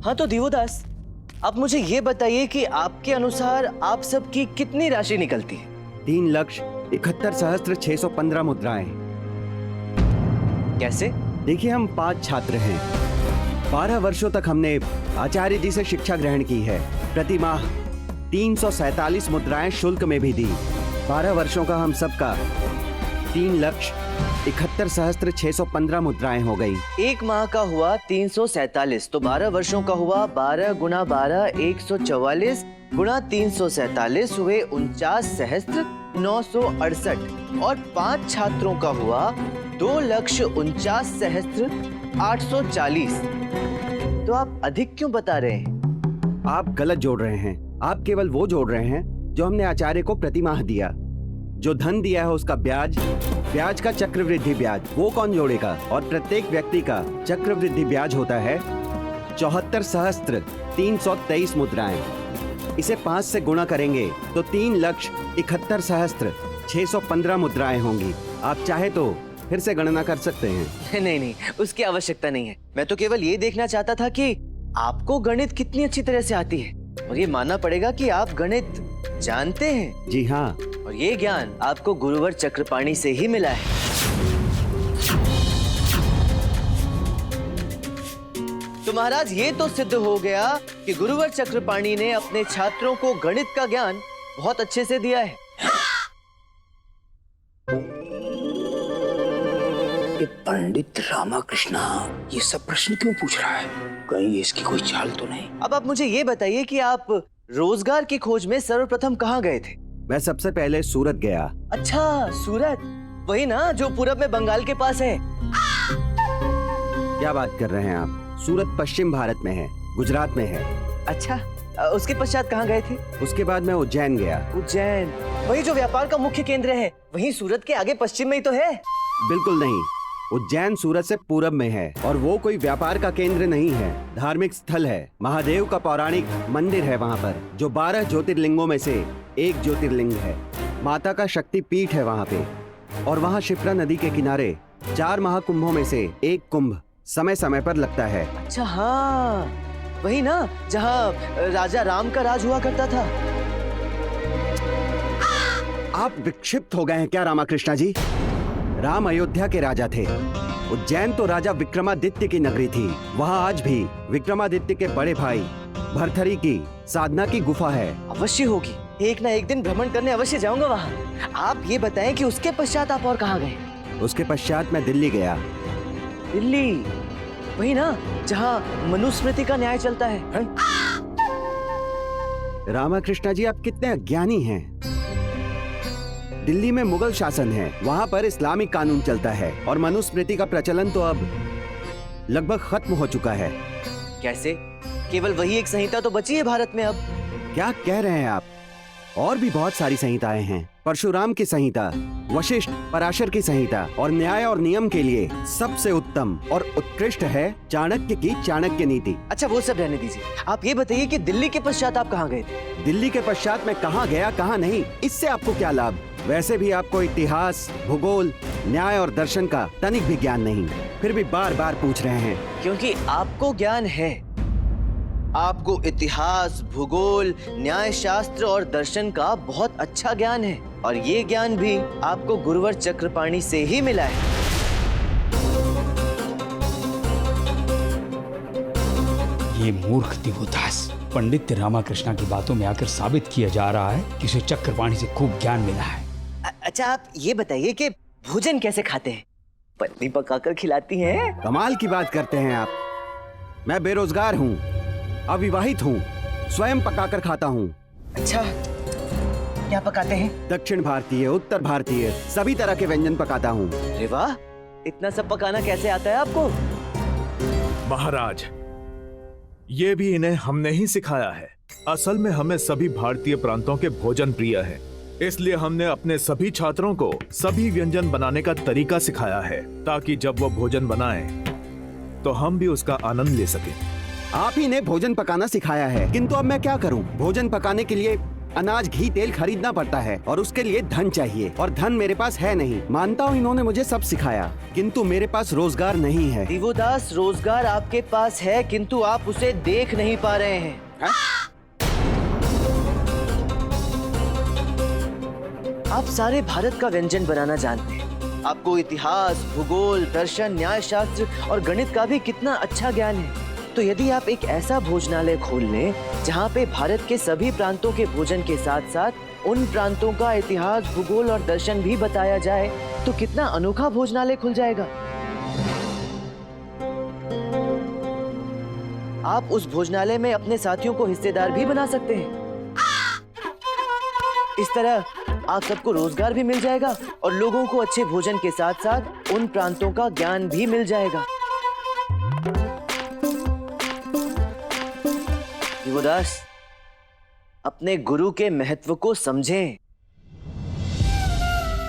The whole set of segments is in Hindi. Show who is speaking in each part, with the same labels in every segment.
Speaker 1: हाँ तो दिवोदास, आप मुझे ये बताइए कि आपके अनुसार आप सबकी कितनी राशि निकलती है?
Speaker 2: 3,71,615 मुद्राएं।
Speaker 1: कैसे?
Speaker 2: देखिए, हम 5 छात्र हैं। 12 वर्षों तक हमने आचार्य जी से शिक्षा ग्रहण की है। प्रति माह 347 मुद्राएं शुल्क में भी दी। 12 वर्षों का हम सबका 3,71,615 मुद्राएं हो गई।
Speaker 1: एक माह का हुआ 347, तो 12 वर्षों का हुआ 12 गुना 12 144 गुना 347 हुए 49,968 और 5 छात्रों का हुआ 2,49,840। तो आप अधिक क्यों बता रहे हैं?
Speaker 2: आप गलत जोड़ रहे हैं। आप केवल वो जोड़ रहे हैं जो हमने आचार्य को प्रति माह दिया। जो धन दिया है उसका ब्याज का चक्रवृद्धि ब्याज वो कौन जोड़ेगा? और प्रत्येक व्यक्ति का चक्रवृद्धि ब्याज होता है 74,323 मुद्राएं। इसे 5 से गुणा करेंगे तो 3,71,615 मुद्राएं होंगी। आप चाहे तो फिर से गणना कर सकते हैं।
Speaker 1: नहीं, उसकी आवश्यकता नहीं है। मैं तो केवल ये देखना चाहता था कि आपको गणित कितनी अच्छी तरह से आती है, और ये मानना पड़ेगा कि आप गणित जानते हैं।
Speaker 2: जी हाँ,
Speaker 1: और ये ज्ञान आपको गुरुवर चक्रपाणी से ही मिला है। तो महाराज, ये तो सिद्ध हो गया कि गुरुवर चक्रपाणी ने अपने छात्रों को गणित का ज्ञान बहुत अच्छे से दिया है।
Speaker 3: ये पंडित रामाकृष्णा ये सब प्रश्न क्यों पूछ रहा है? कहीं इसकी कोई चाल तो नहीं?
Speaker 1: अब आप मुझे ये बताइए कि आप रोजगार की खोज में सर्वप्रथम कहाँ गए थे?
Speaker 2: मैं सबसे पहले सूरत गया।
Speaker 1: अच्छा, सूरत, वही ना जो पूरब में बंगाल के पास है।
Speaker 2: क्या बात कर रहे हैं आप? सूरत पश्चिम भारत में है, गुजरात में है।
Speaker 1: अच्छा, उसके पश्चात कहाँ गए थे?
Speaker 2: उसके बाद मैं उज्जैन गया।
Speaker 1: उज्जैन, वही जो व्यापार का मुख्य केंद्र है, वही सूरत के आगे पश्चिम में ही तो है।
Speaker 2: बिल्कुल नहीं, उज्जैन सूरत से पूरब में है और वो कोई व्यापार का केंद्र नहीं है, धार्मिक स्थल है। महादेव का पौराणिक मंदिर है वहाँ पर, जो 12 ज्योतिर्लिंगों में से एक ज्योतिर्लिंग है। माता का शक्ति पीठ है वहाँ पे, और वहाँ शिप्रा नदी के किनारे 4 महाकुंभों में से एक कुंभ समय समय पर लगता है।
Speaker 1: अच्छा हाँ, वही ना जहाँ राजा राम का राज हुआ करता था।
Speaker 2: आप विक्षिप्त हो गए हैं क्या रामाकृष्णा जी? राम अयोध्या के राजा थे। उज्जैन तो राजा विक्रमादित्य की नगरी थी। वहाँ आज भी विक्रमादित्य के बड़े भाई भरथरी की साधना की गुफा है।
Speaker 1: अवश्य होगी, एक ना एक दिन भ्रमण करने अवश्य जाऊंगा वहाँ। आप ये बताएं कि उसके पश्चात आप और कहाँ गए?
Speaker 2: उसके पश्चात मैं दिल्ली गया।
Speaker 1: दिल्ली, वही ना जहाँ मनुस्मृति का न्याय चलता है?
Speaker 2: रामाकृष्णा जी, आप कितने अज्ञानी हैं। दिल्ली में मुगल शासन है, वहाँ पर इस्लामिक कानून चलता है और मनुस्मृति का प्रचलन तो अब लगभग खत्म हो चुका है।
Speaker 1: कैसे? केवल वही एक संहिता तो बची है भारत में अब।
Speaker 2: क्या कह रहे हैं आप? और भी बहुत सारी संहिताएं हैं। परशुराम की संहिता, वशिष्ठ पराशर की संहिता, और न्याय और नियम के लिए सबसे उत्तम और उत्कृष्ट है चाणक्य की चाणक्य नीति।
Speaker 1: अच्छा, वो सब रहने दीजिए। आप ये बताइए कि दिल्ली के पश्चात आप कहाँ गए थे?
Speaker 2: दिल्ली के पश्चात मैं कहाँ गया कहाँ नहीं, इससे आपको क्या लाभ? वैसे भी आपको इतिहास, भूगोल, न्याय और दर्शन का तनिक भी ज्ञान नहीं, फिर भी बार बार पूछ रहे हैं।
Speaker 1: क्योंकि आपको ज्ञान है। आपको इतिहास, भूगोल, न्याय शास्त्र और दर्शन का बहुत अच्छा ज्ञान है, और ये ज्ञान भी आपको गुरुवर चक्रपाणी से ही मिला है।
Speaker 3: ये मूर्ख दिवोदास पंडित रामाकृष्णा की बातों में आकर साबित किया जा रहा है कि उसे चक्रपाणी से खूब ज्ञान मिला है।
Speaker 1: अच्छा, आप ये बताइए कि भोजन कैसे खाते हैं? पत्नी पकाकर खिलाती हैं?
Speaker 2: कमाल की बात करते हैं आप। मैं बेरोजगार हूँ, अविवाहित हूँ, स्वयं पकाकर खाता हूँ।
Speaker 1: अच्छा, क्या पकाते हैं?
Speaker 2: दक्षिण भारतीय, उत्तर भारतीय, सभी तरह के व्यंजन पकाता हूँ।
Speaker 1: अरे वाह, इतना सब पकाना कैसे आता है आपको?
Speaker 4: महाराज, ये भी इन्हें हमने ही सिखाया है। असल में हमें सभी भारतीय प्रांतों के भोजन प्रिय है, इसलिए हमने अपने सभी छात्रों को सभी व्यंजन बनाने का तरीका सिखाया है, ताकि जब वो भोजन बनाएं, तो हम भी उसका आनंद ले सकें।
Speaker 2: आप ही ने भोजन पकाना सिखाया है, किंतु अब मैं क्या करूं? भोजन पकाने के लिए अनाज, घी, तेल खरीदना पड़ता है और उसके लिए धन चाहिए, और धन मेरे पास है नहीं। मानता हूँ इन्होंने मुझे सब सिखाया, किंतु मेरे पास रोजगार नहीं है।
Speaker 1: दिवोदास, रोजगार आपके पास है किंतु आप उसे देख नहीं पा रहे हैं। आप सारे भारत का व्यंजन बनाना जानते हैं। आपको इतिहास, भूगोल, दर्शन, न्याय शास्त्र और गणित का भी कितना अच्छा ज्ञान है। तो यदि आप एक ऐसा भोजनालय खोल लें जहाँ पे भारत के सभी प्रांतों के भोजन के साथ साथ उन प्रांतों का इतिहास, भूगोल और दर्शन भी बताया जाए, तो कितना अनोखा भोजनालय खुल जाएगा। आप उस भोजनालय में अपने साथियों को हिस्सेदार भी बना सकते हैं। इस तरह आप सबको रोजगार भी मिल जाएगा और लोगों को अच्छे भोजन के साथ साथ उन प्रांतों का ज्ञान भी मिल जाएगा। दिवोदास, अपने गुरु के महत्व को समझें।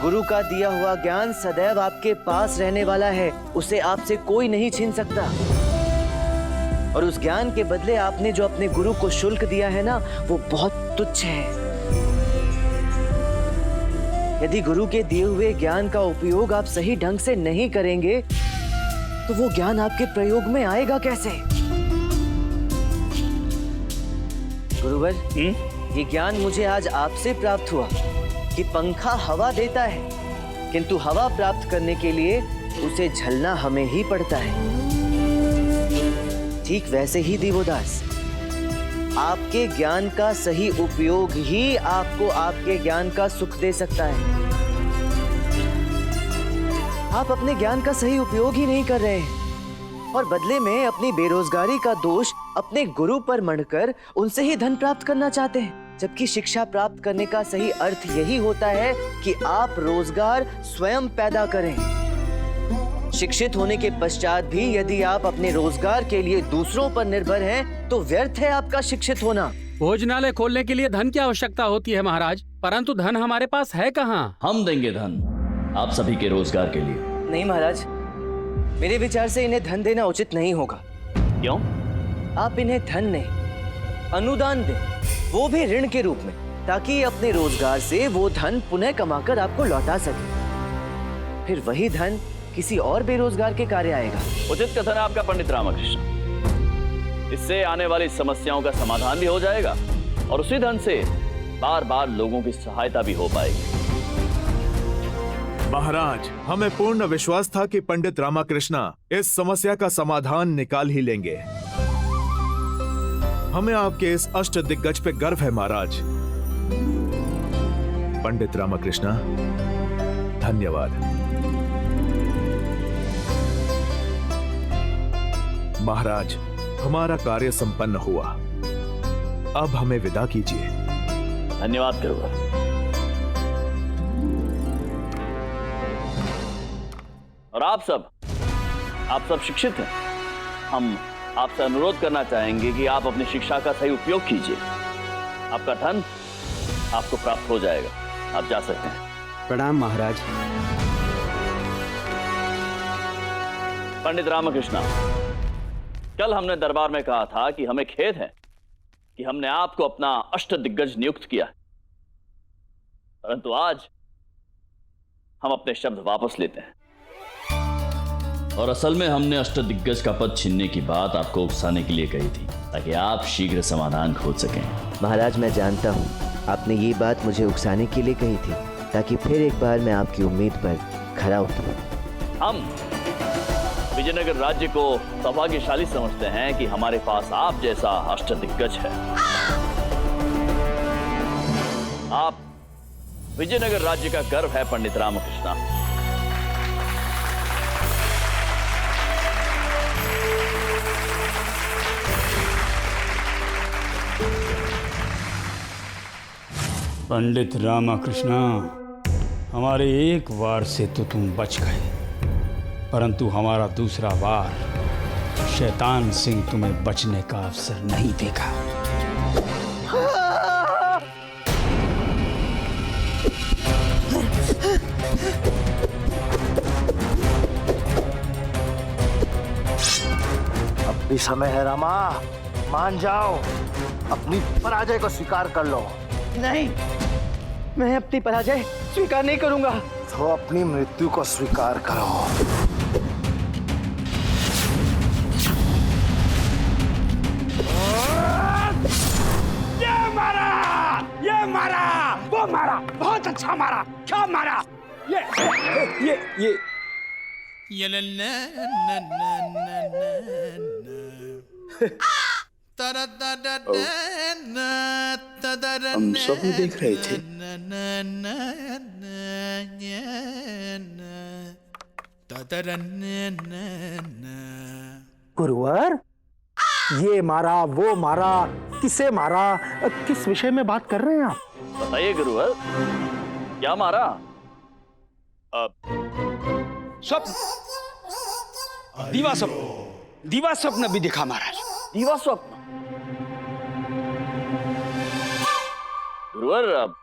Speaker 1: गुरु का दिया हुआ ज्ञान सदैव आपके पास रहने वाला है, उसे आपसे कोई नहीं छीन सकता। और उस ज्ञान के बदले आपने जो अपने गुरु को शुल्क दिया है ना, वो बहुत तुच्छ है। यदि गुरु के दिए हुए ज्ञान का उपयोग आप सही ढंग से नहीं करेंगे, तो वो ज्ञान आपके प्रयोग में आएगा कैसे? गुरुवर, ये ज्ञान मुझे आज आपसे प्राप्त हुआ कि पंखा हवा देता है, किंतु हवा प्राप्त करने के लिए उसे झलना हमें ही पड़ता है। ठीक वैसे ही दिवोदास, आपके ज्ञान का सही उपयोग ही आपको आपके ज्ञान का सुख दे सकता है। आप अपने ज्ञान का सही उपयोग ही नहीं कर रहे हैं और बदले में अपनी बेरोजगारी का दोष अपने गुरु पर मढ़कर उनसे ही धन प्राप्त करना चाहते हैं, जबकि शिक्षा प्राप्त करने का सही अर्थ यही होता है कि आप रोजगार स्वयं पैदा करें। शिक्षित होने के पश्चात भी यदि आप अपने रोजगार के लिए दूसरों पर निर्भर हैं, तो व्यर्थ है आपका शिक्षित होना।
Speaker 5: भोजनालय खोलने के लिए धन की आवश्यकता होती है महाराज, परंतु धन हमारे पास है कहाँ? हम देंगे धन आप सभी के रोजगार के लिए।
Speaker 1: नहीं महाराज, मेरे विचार से इन्हें धन देना उचित नहीं होगा।
Speaker 5: क्यों?
Speaker 1: आप इन्हें धन नहीं, अनुदान दें, वो भी ऋण के रूप में, ताकि अपने रोजगार से वो धन पुनः कमाकर आपको लौटा सके। फिर वही धन किसी और बेरोजगार के कार्य आएगा।
Speaker 6: उचित कथन है आपका पंडित रामकृष्ण। इससे आने वाली समस्याओं का समाधान भी हो जाएगा और उसी धन से बार बार लोगों की सहायता भी हो पाएगी।
Speaker 4: महाराज, हमें पूर्ण विश्वास था कि पंडित रामकृष्ण इस समस्या का समाधान निकाल ही लेंगे। हमें आपके इस अष्ट दिग्गज पे गर्व है महाराज। पंडित रामकृष्ण, धन्यवाद। महाराज, हमारा कार्य संपन्न हुआ, अब हमें विदा कीजिए।
Speaker 6: धन्यवाद करूंगा। और आप सब शिक्षित हैं। हम आपसे अनुरोध करना चाहेंगे कि आप अपनी शिक्षा का सही उपयोग कीजिए। आपका धन आपको प्राप्त हो जाएगा, आप जा सकते हैं।
Speaker 2: प्रणाम महाराज।
Speaker 6: पंडित रामकृष्ण, कल हमने दरबार में कहा था कि हमें खेद है कि हमने आपको अपना अष्ट दिग्गज नियुक्त किया, परंतु आज हम अपने शब्द वापस लेते हैं।
Speaker 7: और असल में हमने अष्ट दिग्गज का पद छीनने की बात आपको उकसाने के लिए कही थी, ताकि आप शीघ्र समाधान खोज सकें।
Speaker 1: महाराज, मैं जानता हूँ आपने ये बात मुझे उकसाने के लिए कही थी, ताकि फिर एक बार मैं आपकी उम्मीद पर खरा उतरूं।
Speaker 6: हम विजयनगर राज्य को सौभाग्यशाली समझते हैं कि हमारे पास आप जैसा अष्ट दिग्गज है। आप विजयनगर राज्य का गर्व है पंडित रामकृष्ण।
Speaker 3: पंडित रामकृष्ण, हमारे एक वार से तो तुम बच गए, परंतु हमारा दूसरा वार शैतान सिंह तुम्हें बचने का अवसर नहीं देगा।
Speaker 8: अब भी समय है रामा, मान जाओ, अपनी पराजय को स्वीकार कर लो।
Speaker 1: नहीं, मैं अपनी पराजय स्वीकार नहीं करूंगा।
Speaker 8: तो अपनी मृत्यु को स्वीकार करो।
Speaker 3: ये मारा, वो मारा, बहुत अच्छा मारा। क्या मारा? ये
Speaker 9: हम स्वप्न देख रहे थे।
Speaker 8: गुरुवर, ये मारा, वो मारा, किसे मारा, किस विषय में बात कर रहे हैं आप?
Speaker 6: बताइए गुरुवर, क्या मारा?
Speaker 3: स्वप्न, दीवा स्वप्न भी दिखा महाराज।
Speaker 6: दीवा स्वप्न? गुरुवर, अब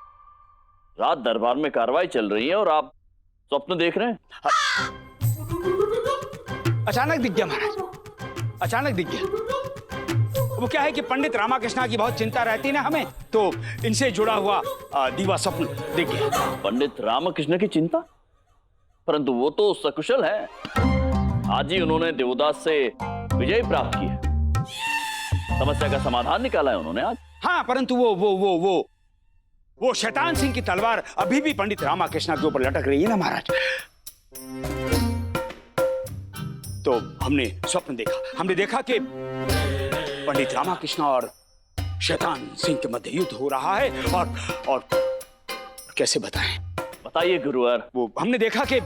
Speaker 6: रात दरबार में कार्रवाई चल रही है और आप स्वप्न देख रहे हैं?
Speaker 3: अचानक दिख गया महाराज, अचानक दिख गया। वो क्या है कि पंडित रामाकृष्णा की बहुत चिंता रहती है ना हमें, तो इनसे जुड़ा हुआ दीवा स्वप्न दिख गया।
Speaker 6: पंडित रामकृष्ण की चिंता? परंतु वो तो सकुशल है। आज ही उन्होंने देवदास से विजय प्राप्त की है। समस्या का समाधान निकाला है उन्होंने आज।
Speaker 3: हाँ, परंतु वो शैतान सिंह की तलवार अभी भी पंडित रामाकृष्णा के ऊपर लटक रही है ना महाराज। तो हमने स्वप्न देखा, हमने देखा कि पंडित रामाकृष्णा और शैतान सिंह के मध्य युद्ध हो रहा है। और कैसे बताएं?
Speaker 6: बताइए गुरुवर।
Speaker 3: वो हमने देखा कि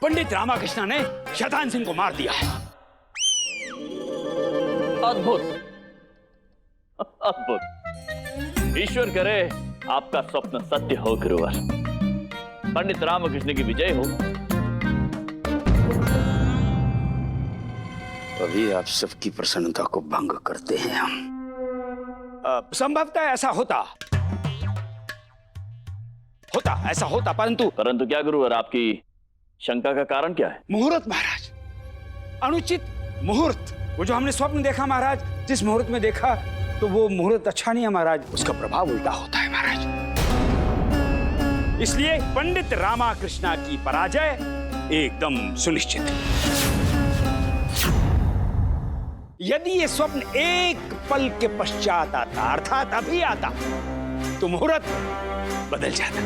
Speaker 3: पंडित रामाकृष्णा ने शैतान सिंह को मार दिया है।
Speaker 6: अद्भुत, अद्भुत। ईश्वर करे आपका स्वप्न सत्य हो गुरुवर, पंडित रामकृष्ण की विजय हो।
Speaker 9: अभी आप सबकी प्रसन्नता को भंग करते हैं हम।
Speaker 3: संभवतः ऐसा होता, परंतु
Speaker 6: क्या गुरुवर, आपकी शंका का कारण क्या है?
Speaker 3: मुहूर्त महाराज, अनुचित मुहूर्त। वो जो हमने स्वप्न देखा महाराज, जिस मुहूर्त में देखा, तो वो मुहूर्त अच्छा नहीं है महाराज। उसका प्रभाव उल्टा होता है महाराज। इसलिए पंडित रामाकृष्णा की पराजय एकदम सुनिश्चित है। यदि ये स्वप्न एक पल के पश्चात आता, अर्थात अभी आता, तो मुहूर्त बदल जाता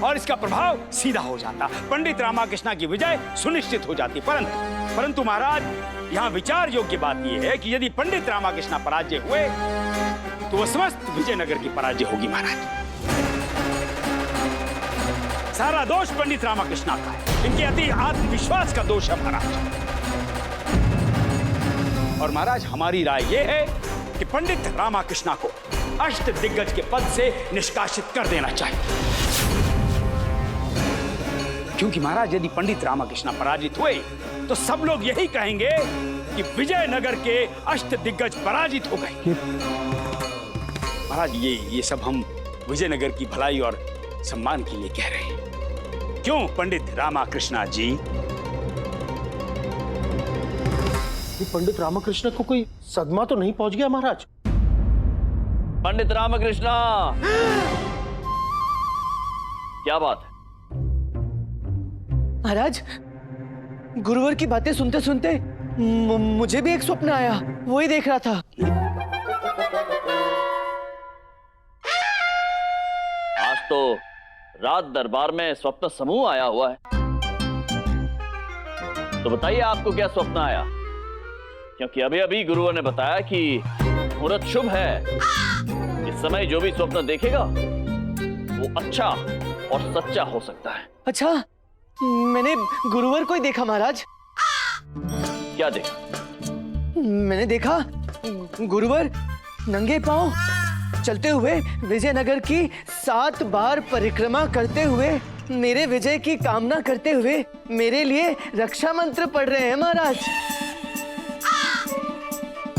Speaker 3: और इसका प्रभाव सीधा हो जाता। पंडित रामाकृष्णा की विजय सुनिश्चित हो जाती। परंतु महाराज, यहाँ विचार योग्य बात यह है कि यदि पंडित रामाकृष्णा पराजय हुए, तो वह समस्त विजयनगर की पराजय होगी महाराज। सारा दोष पंडित रामाकृष्णा का है, इनके अति आत्मविश्वास का दोष है महाराज। और महाराज, हमारी राय यह है कि पंडित रामाकृष्णा को अष्ट दिग्गज के पद से निष्कासित कर देना चाहिए। क्योंकि महाराज, यदि पंडित रामाकृष्णा पराजित हुए, तो सब लोग यही कहेंगे कि विजयनगर के अष्ट दिग्गज पराजित हो गए। महाराज, ये सब हम विजयनगर की भलाई और सम्मान के लिए कह रहे हैं। क्यों पंडित रामाकृष्णा जी?
Speaker 8: पंडित रामाकृष्ण को कोई सदमा तो नहीं पहुंच गया महाराज?
Speaker 6: पंडित रामकृष्णा, क्या बात है?
Speaker 1: महाराज, गुरुवर की बातें सुनते सुनते मुझे भी एक स्वप्न आया, वो ही देख रहा था।
Speaker 6: आज तो रात दरबार में स्वप्न समूह आया हुआ है, तो बताइए आपको क्या स्वप्न आया? क्योंकि अभी अभी गुरुवर ने बताया कि मुहूर्त शुभ है। इस समय जो भी स्वप्न देखेगा वो अच्छा और सच्चा हो सकता है।
Speaker 1: अच्छा, मैंने गुरुवर को ही देखा महाराज।
Speaker 6: क्या देखा?
Speaker 1: मैंने देखा गुरुवर नंगे पांव चलते हुए विजयनगर की 7 बार परिक्रमा करते हुए, मेरे विजय की कामना करते हुए मेरे लिए रक्षा मंत्र पढ़ रहे हैं महाराज।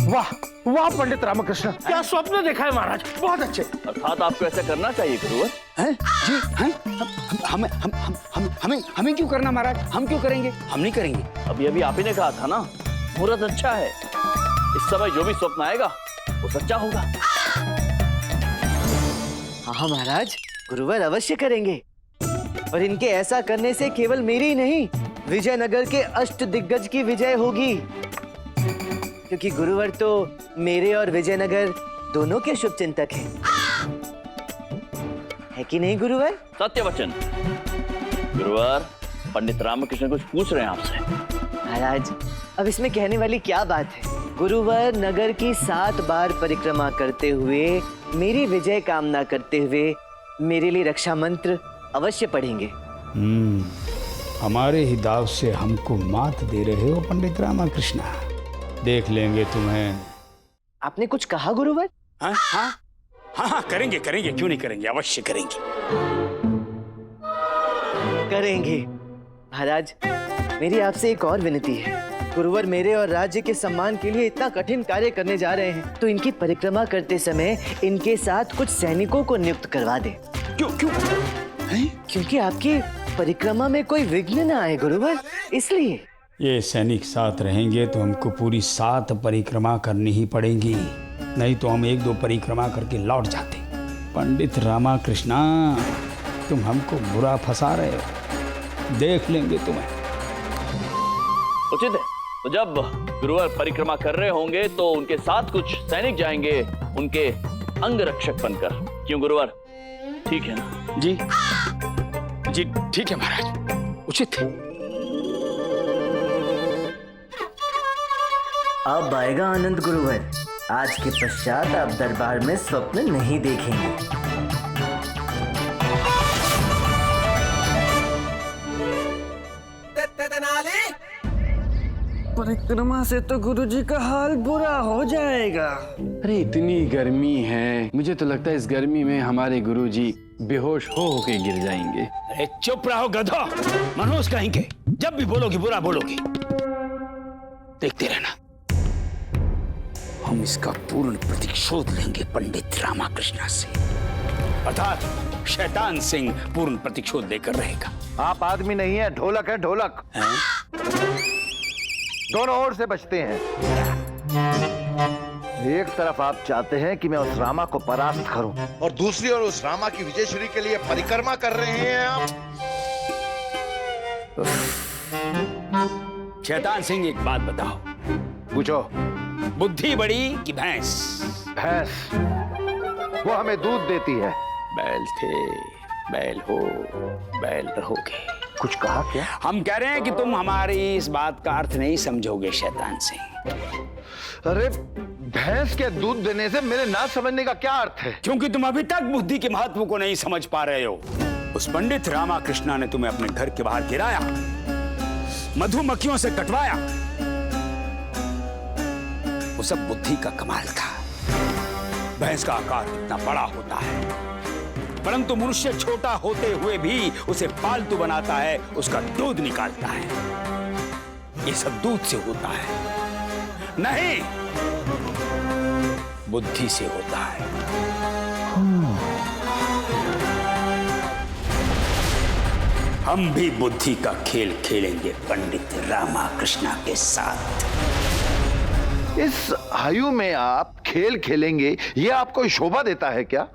Speaker 8: वाह वाह पंडित रामकृष्ण, क्या स्वप्न देखा है महाराज, बहुत अच्छे।
Speaker 6: अर्थात आपको ऐसा करना चाहिए गुरुवर।
Speaker 3: हैं? जी हैं? हमें क्यों करना महाराज? हम क्यों करेंगे? हम नहीं करेंगे।
Speaker 6: अभी अभी आप ही ने कहा था ना, मुहूर्त अच्छा है। इस समय जो भी स्वप्न आएगा वो सच्चा होगा।
Speaker 1: हाँ महाराज, गुरुवर अवश्य करेंगे। और इनके ऐसा करने से केवल मेरी ही नहीं, विजयनगर के अष्ट दिग्गज की विजय होगी। क्योंकि गुरुवर तो मेरे और विजयनगर दोनों के शुभ चिंतक हैं। है कि नहीं गुरुवर?
Speaker 6: सत्य वचन। गुरुवर, पंडित रामकृष्ण कुछ पूछ रहे हैं आपसे।
Speaker 1: महाराज, अब इसमें कहने वाली क्या बात है? गुरुवर नगर की 7 बार परिक्रमा करते हुए, मेरी विजय कामना करते हुए मेरे लिए रक्षा मंत्र अवश्य पढ़ेंगे।
Speaker 3: हमारे ही दाव से हमको मात दे रहे हो पंडित रामकृष्ण। देख लेंगे तुम्हें।
Speaker 1: आपने कुछ कहा गुरुवर?
Speaker 3: हाँ हाँ हाँ हाँ, करेंगे करेंगे, क्यों नहीं करेंगे, अवश्य करेंगे।
Speaker 1: करेंगे। महाराज, मेरी आपसे एक और विनती है। गुरुवर मेरे और राज्य के सम्मान के लिए इतना कठिन कार्य करने जा रहे हैं, तो इनकी परिक्रमा करते समय इनके साथ कुछ सैनिकों को नियुक्त करवा दे।
Speaker 3: क्यों क्यों?
Speaker 1: क्योंकि आपकी परिक्रमा में कोई विघ्न न आए गुरुवर, इसलिए।
Speaker 3: ये सैनिक साथ रहेंगे तो हमको पूरी 7 परिक्रमा करनी ही पड़ेगी, नहीं तो हम 1-2 परिक्रमा करके लौट जाते। पंडित रामकृष्ण, तुम हमको बुरा फंसा रहे हो। देख लेंगे तुम्हें।
Speaker 6: उचित है। तो जब गुरुवर परिक्रमा कर रहे होंगे तो उनके साथ कुछ सैनिक जाएंगे, उनके अंग रक्षक बनकर। क्यों गुरुवर, ठीक है ना?
Speaker 3: जी जी ठीक है महाराज, उचित है।
Speaker 1: अब आएगा आनंद गुरुवर। आज के पश्चात आप दरबार में स्वप्न नहीं देखेंगे।
Speaker 2: परिक्रमा से तो गुरुजी का हाल बुरा हो जाएगा।
Speaker 10: अरे इतनी गर्मी है, मुझे तो लगता है इस गर्मी में हमारे गुरुजी बेहोश हो के गिर जाएंगे।
Speaker 3: अरे चुप रहो गधो, मनोज कहेंगे। जब भी बोलोगे बुरा बोलोगे। देखते रहना, हम इसका पूर्ण प्रतिशोध लेंगे पंडित रामकृष्ण से। अर्थात शैतान सिंह पूर्ण प्रतिशोध लेकर रहेगा।
Speaker 8: आप आदमी नहीं है, ढोलक है, ढोलक। दोनों ओर से बचते हैं। एक तरफ आप चाहते हैं कि मैं उस रामा को परास्त करूं,
Speaker 11: और दूसरी ओर उस रामा की विजयश्री के लिए परिक्रमा कर रहे हैं आप।
Speaker 3: शैतान सिंह, एक बात बताओ।
Speaker 8: पूछो।
Speaker 3: बुद्धि बड़ी कि भैंस?
Speaker 8: भैंस, वो हमें दूध देती है।
Speaker 3: बैल थे, बैल हो, बैल रहोगे।
Speaker 8: कुछ कहा क्या?
Speaker 3: हम कह रहे हैं कि तुम हमारी इस बात का अर्थ नहीं समझोगे शैतान सिंह।
Speaker 8: अरे भैंस के दूध देने से मेरे ना समझने का क्या अर्थ है?
Speaker 3: क्योंकि तुम अभी तक बुद्धि के महत्व को नहीं समझ पा रहे हो। उस पंडित रामकृष्ण ने तुम्हें अपने घर के बाहर गिराया, मधुमक्खियों से कटवाया। वो सब बुद्धि का कमाल था। भैंस का आकार इतना बड़ा होता है, परंतु मनुष्य छोटा होते हुए भी उसे पालतू बनाता है, उसका दूध निकालता है। ये सब दूध से होता है नहीं, बुद्धि से होता है। हम भी बुद्धि का खेल खेलेंगे पंडित रामकृष्ण के साथ।
Speaker 8: इस आयु में आप खेल खेलेंगे, ये आपको शोभा देता है क्या?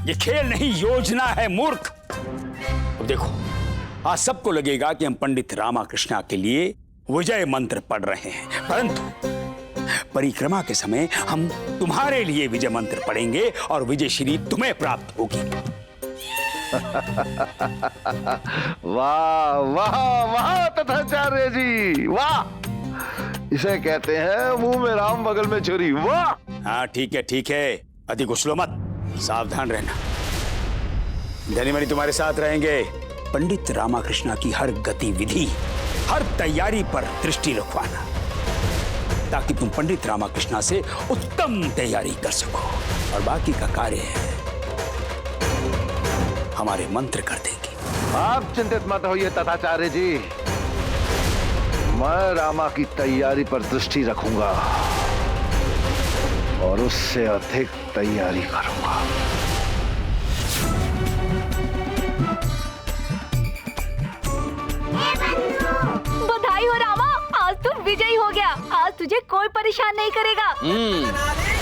Speaker 3: ये खेल नहीं, योजना है मूर्ख। अब देखो, आज सबको लगेगा कि हम पंडित रामकृष्ण के लिए विजय मंत्र पढ़ रहे हैं, परंतु परिक्रमा के समय हम तुम्हारे लिए विजय मंत्र पढ़ेंगे और विजय श्री तुम्हें प्राप्त होगी।
Speaker 8: वाह वाह वाह तथाचार्य जी, वाह। इसे कहते हैं मुंह में राम बगल में छुरी। वाह।
Speaker 3: हाँ ठीक है, अधिक उछलो मत, सावधान रहना। धनीमणि तुम्हारे साथ रहेंगे। पंडित रामकृष्ण की हर गतिविधि, हर तैयारी पर दृष्टि रखवाना, ताकि तुम पंडित रामकृष्ण से उत्तम तैयारी कर सको। और बाकी का कार्य है हमारे मंत्र कर देंगे।
Speaker 8: आप चिंतित मत होइए तथाचार्य जी, मैं रामा की तैयारी पर दृष्टि रखूंगा और उससे अधिक तैयारी करूंगा।
Speaker 12: बधाई हो रामा, आज तू विजयी हो गया। आज तुझे मुझे कोई परेशान नहीं करेगा।